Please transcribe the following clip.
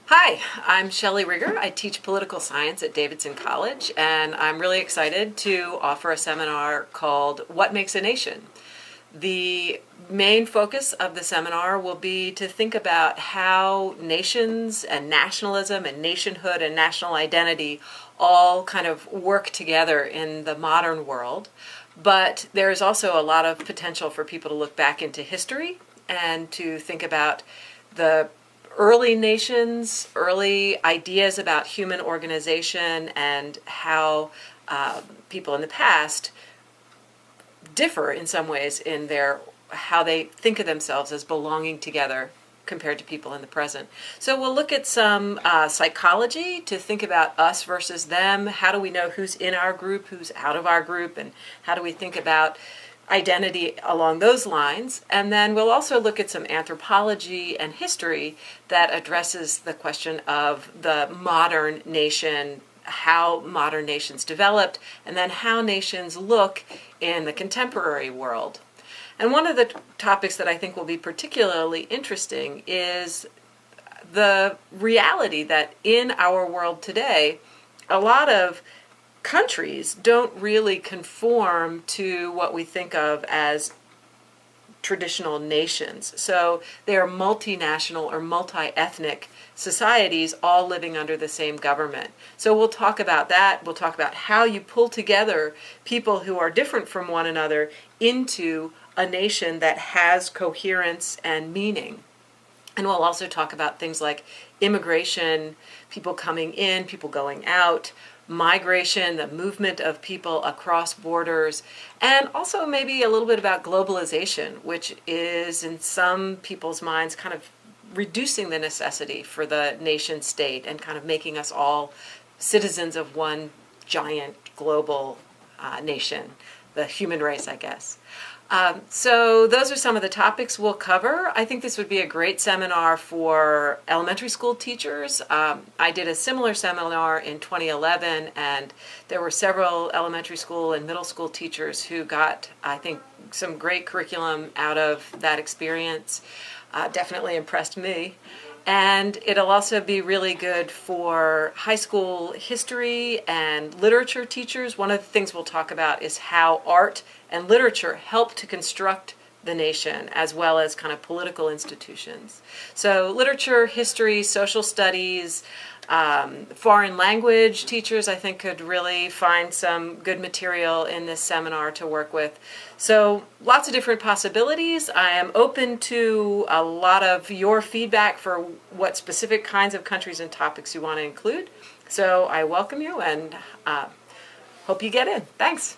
Hi, I'm Shelley Rigger. I teach political science at Davidson College, and I'm really excited to offer a seminar called What Makes a Nation? The main focus of the seminar will be to think about how nations and nationalism and nationhood and national identity all kind of work together in the modern world. But there's also a lot of potential for people to look back into history and to think about the early nations, early ideas about human organization, and how people in the past differ in some ways in their how they think of themselves as belonging together compared to people in the present. So we'll look at some psychology to think about us versus them. How do we know who's in our group, who's out of our group, and how do we think about identity along those lines? And then we'll also look at some anthropology and history that addresses the question of the modern nation, how modern nations developed, and then how nations look in the contemporary world. And one of the topics that I think will be particularly interesting is the reality that in our world today, a lot of countries don't really conform to what we think of as traditional nations. So they are multinational or multi-ethnic societies all living under the same government. So we'll talk about that. We'll talk about how you pull together people who are different from one another into a nation that has coherence and meaning. And we'll also talk about things like immigration, people coming in, people going out, migration, the movement of people across borders, and also maybe a little bit about globalization, which is in some people's minds kind of reducing the necessity for the nation state and kind of making us all citizens of one giant global nation, the human race, I guess. So those are some of the topics we'll cover. I think this would be a great seminar for elementary school teachers. I did a similar seminar in 2011, and there were several elementary school and middle school teachers who got, I think, some great curriculum out of that experience. Definitely impressed me. And it'll also be really good for high school history and literature teachers. One of the things we'll talk about is how art and literature help to construct the nation as well as kind of political institutions. So literature, history, social studies, foreign language teachers I think could really find some good material in this seminar to work with. So lots of different possibilities. I am open to a lot of your feedback for what specific kinds of countries and topics you want to include. So I welcome you and hope you get in. Thanks.